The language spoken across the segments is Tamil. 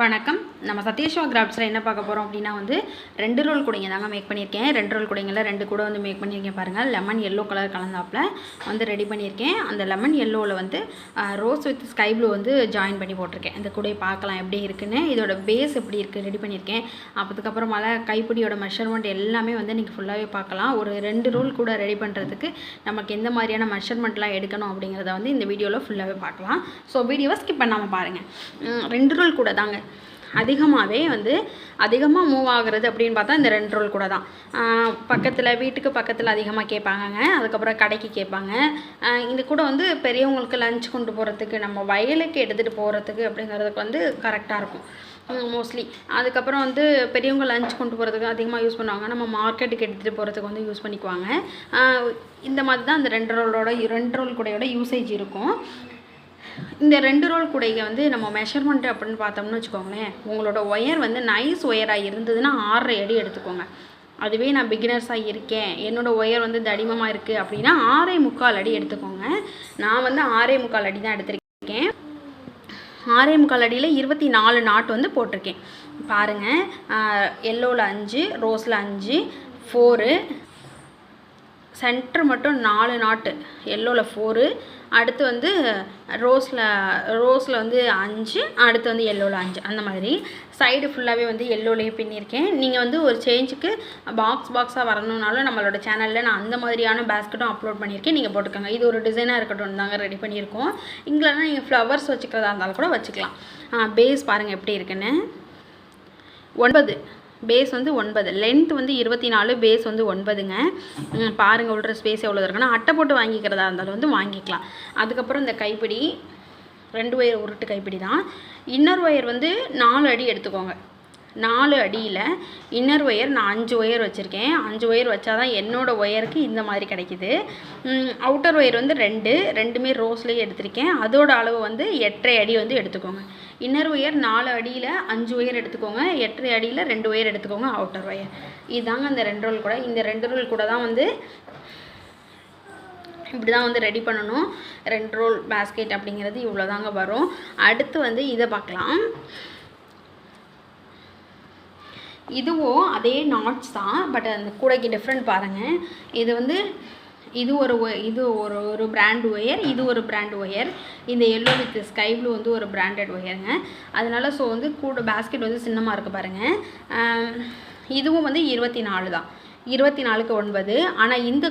வணக்கம். நம்ம சத்யேஸ்வா கிராஃப்ட்ஸில் என்ன பார்க்க போகிறோம் அப்படின்னா வந்து 2 ரோல் கூடைங்க தாங்க மேக் பண்ணியிருக்கேன். 2 ரோல் கூடைங்களில் 2 கூட வந்து மேக் பண்ணியிருக்கேன் பாருங்கள். லெமன் எல்லோ கலர் கலந்தாப்பில் வந்து ரெடி பண்ணியிருக்கேன். அந்த லெமன் எல்லோவில் வந்து ரோஸ் வித் ஸ்கை ப்ளூ வந்து ஜாயின் பண்ணி போட்டிருக்கேன். இந்த கூடையை பார்க்கலாம் எப்படி இருக்குன்னு. இதோட பேஸ் எப்படி இருக்குது ரெடி பண்ணியிருக்கேன். அதுக்கப்புறமால கைப்பிடியோட மெஷர்மெண்ட் எல்லாமே வந்து இன்றைக்கி ஃபுல்லாகவே பார்க்கலாம். ஒரு 2 ரோல் கூட ரெடி பண்ணுறதுக்கு நமக்கு எந்த மாதிரியான மெஷர்மெண்ட்லாம் எடுக்கணும் அப்படிங்கிறத வந்து இந்த வீடியோவில் ஃபுல்லாகவே பார்க்கலாம். ஸோ வீடியோவை ஸ்கிப் பண்ணாமல் பாருங்கள். 2 ரோல் கூட தாங்க அதிகமாகவே வந்து அதிகமாக மூவ் ஆகுறது அப்படின்னு பார்த்தா இந்த 2 ரோல் கூட தான். வீட்டுக்கு பக்கத்தில் அதிகமாக கேட்பாங்கங்க. அதுக்கப்புறம் கடைக்கு கேட்பாங்க. இது கூட வந்து பெரியவங்களுக்கு லஞ்ச் கொண்டு போகிறதுக்கு, நம்ம வயலுக்கு எடுத்துகிட்டு போகிறதுக்கு அப்படிங்கிறதுக்கு வந்து கரெக்டாக இருக்கும் மோஸ்ட்லி. அதுக்கப்புறம் வந்து பெரியவங்க லஞ்ச் கொண்டு போகிறதுக்கு அதிகமாக யூஸ் பண்ணுவாங்க. நம்ம மார்க்கெட்டுக்கு எடுத்துகிட்டு போகிறதுக்கு வந்து யூஸ் பண்ணிக்குவாங்க. இந்த மாதிரி தான் அந்த 2 ரோல் கூடையோட யூசேஜ் இருக்கும். இந்த 2 ரோல் கூடையை வந்து நம்ம மெஷர்மெண்ட் அப்படின்னு பார்த்தோம்னு வச்சுக்கோங்களேன், உங்களோட ஒயர் வந்து நைஸ் ஒயராக இருந்ததுன்னா 6.5 அடி எடுத்துக்கோங்க. அதுவே நான் பிகினர்ஸாக இருக்கேன், என்னோடய ஒயர் வந்து தடிமமாக இருக்குது அப்படின்னா 6.25 அடி எடுத்துக்கோங்க. நான் வந்து 6.25 அடி தான் எடுத்திருக்கேன். 6.25 அடியில் 24 நாட் வந்து போட்டிருக்கேன் பாருங்கள். எல்லோவில் 5, ரோஸில் 5, 4, சென்டர் மட்டும் 4 நாட்டு, எல்லோவில் 4, அடுத்து வந்து ரோஸில் வந்து 5, அடுத்து வந்து எல்லோவில் 5, அந்த மாதிரி சைடு ஃபுல்லாகவே வந்து எல்லோலேயே பின்னியிருக்கேன். நீங்கள் வந்து ஒரு சேஞ்சுக்கு பாக்ஸாக வரணுன்னாலும் நம்மளோட சேனலில் நான் அந்த மாதிரியான பேஸ்கெட்டும் அப்லோட் பண்ணியிருக்கேன், நீங்கள் போட்டுக்கோங்க. இது ஒரு டிசைனாக இருக்கட்டும் தாங்க ரெடி பண்ணியிருக்கோம். இங்கெல்லாம் நீங்கள் ஃப்ளவர்ஸ் வச்சுக்கிறதா இருந்தாலும் கூட வச்சுக்கலாம். பேஸ் பாருங்கள் எப்படி இருக்குன்னு. 9 பேஸ் வந்து 9, லென்த் வந்து 24, பேஸ் வந்து 9ங்க. பாருங்கள் உள்ள ஸ்பேஸ் எவ்வளோ இருக்குன்னா அட்டை போட்டு வாங்கிக்கிறதா இருந்தாலும் வந்து வாங்கிக்கலாம். அதுக்கப்புறம் இந்த கைப்பிடி 2 ஒயர் உருட்டு கைப்பிடி தான். இன்னர் ஒயர் வந்து 4 அடி எடுத்துக்கோங்க. 4 அடியில் இன்னர் ஒயர் நான் 5 ஒயர் வச்சுருக்கேன். 5 ஒயர் வச்சா தான் என்னோடய ஒயருக்கு இந்த மாதிரி கிடைக்கிது. அவுட்டர் ஒயர் வந்து 2மே ரோஸ்லேயே எடுத்திருக்கேன். அதோட அளவு வந்து 8.5 அடி வந்து எடுத்துக்கோங்க. இன்னர் ஒயர் 4 அடியில் 5 ஒயர் எடுத்துக்கோங்க. 8.5 அடியில் 2 ஒயர் எடுத்துக்கோங்க அவுட்டர் ஒயர். இதுதாங்க அந்த 2 ரோல் கூட. இந்த 2 ரோல் கூட தான் வந்து இப்படி தான் வந்து ரெடி பண்ணணும். 2 ரோல் பேஸ்கெட் அப்படிங்கிறது இவ்வளோ தாங்க வரும். அடுத்து வந்து இதை பார்க்கலாம். இதுவும் அதே நாட்ஸ் தான், பட் அந்த கூடைக்கு டிஃப்ரெண்ட் பாருங்கள். இது ஒரு பிராண்ட் ஒயர், இது ஒரு பிராண்ட் ஒயர். இந்த எல்லோ வித் ஸ்கை ப்ளூ வந்து ஒரு பிராண்டட் ஒயருங்க. அதனால ஸோ வந்து கூட பேஸ்கெட் வந்து சின்னமாக இருக்குது பாருங்கள். இதுவும் வந்து 24 தான், 24க்கு 9. ஆனால் இந்த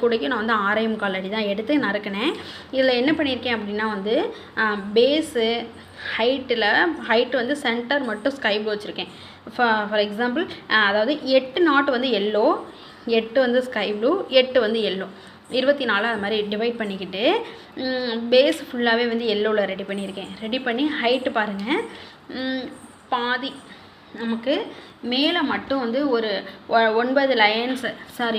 கூடைக்கு நான் வந்து 6.25 அடி தான் எடுத்து நறுக்கினேன். இதில் என்ன பண்ணியிருக்கேன் அப்படின்னா வந்து பேஸு ஹைட்டு வந்து சென்டர் மட்டும் ஸ்கை ப்ளூ வச்சுருக்கேன். ஃபார் எக்ஸாம்பிள் அதாவது 8 நாட் வந்து எல்லோ, 8 வந்து ஸ்கை ப்ளூ, 8 வந்து எல்லோ, 24 அது மாதிரி டிவைட் பண்ணிக்கிட்டு பேஸ் ஃபுல்லாகவே வந்து எல்லோவில் ரெடி பண்ணியிருக்கேன். ரெடி பண்ணி ஹைட்டு பாருங்கள், பாதி நமக்கு மேலே மட்டும் வந்து ஒரு 9 லைன்ஸ்,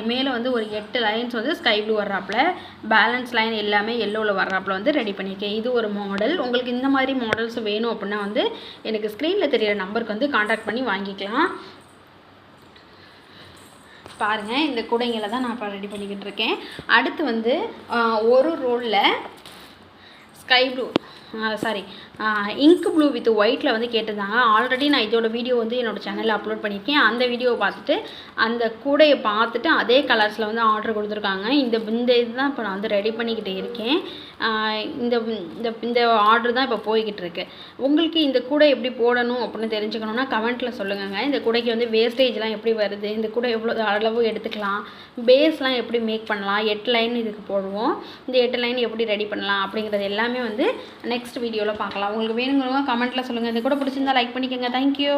மேலே வந்து ஒரு 8 லைன்ஸ் வந்து ஸ்கை ப்ளூ வர்றாப்பில், பேலன்ஸ் லைன் எல்லாமே எல்லோவில் வர்றாப்பில் வந்து ரெடி பண்ணியிருக்கேன். இது ஒரு மாடல். உங்களுக்கு இந்த மாதிரி மாடல்ஸ் வேணும் அப்படின்னா வந்து எனக்கு ஸ்க்ரீனில் தெரிகிற நம்பருக்கு வந்து காண்டாக்ட் பண்ணி வாங்கிக்கலாம். பாருங்கள், இந்த கூடைங்களை தான் நான் இப்போ ரெடி பண்ணிக்கிட்டு இருக்கேன். அடுத்து வந்து ஒரு ரோலில் sky blue ink blue with ஒயிட்டில் வந்து கேட்டிருந்தாங்க. ஆல்ரெடி நான் இதோட வீடியோ வந்து என்னோடய சேனலில் அப்லோட் பண்ணியிருக்கேன். அந்த வீடியோவை பார்த்துட்டு அந்த கூடையை பார்த்துட்டு அதே கலர்ஸில் வந்து ஆர்டர் கொடுத்துருக்காங்க. இந்த இது தான் இப்போ நான் வந்து ரெடி பண்ணிக்கிட்டு இருக்கேன். இந்த ஆர்டர் தான் இப்போ போய்கிட்டு இருக்கு. உங்களுக்கு இந்த கூடை எப்படி போடணும் அப்படின்னு தெரிஞ்சுக்கணுன்னா கமெண்ட்டில் சொல்லுங்க. இந்த கூடைக்கு வந்து வேஸ்டேஜ்லாம் எப்படி வருது, இந்த கூடை எவ்வளோ அளவு எடுத்துக்கலாம், பேஸ்லாம் எப்படி மேக் பண்ணலாம், 8 லைன் இதுக்கு போடுவோம், இந்த 8 லைன் எப்படி ரெடி பண்ணலாம் அப்படிங்கிறது எல்லாமே வந்து நெக்ஸ்ட் வீடியோவில் பார்க்கலாம். உங்களுக்கு வேணுங்கிறவங்க கமெண்ட்டில் சொல்லுங்கள். இது கூட பிடிச்சிருந்தா லைக் பண்ணிக்கோங்க. தேங்க்யூ.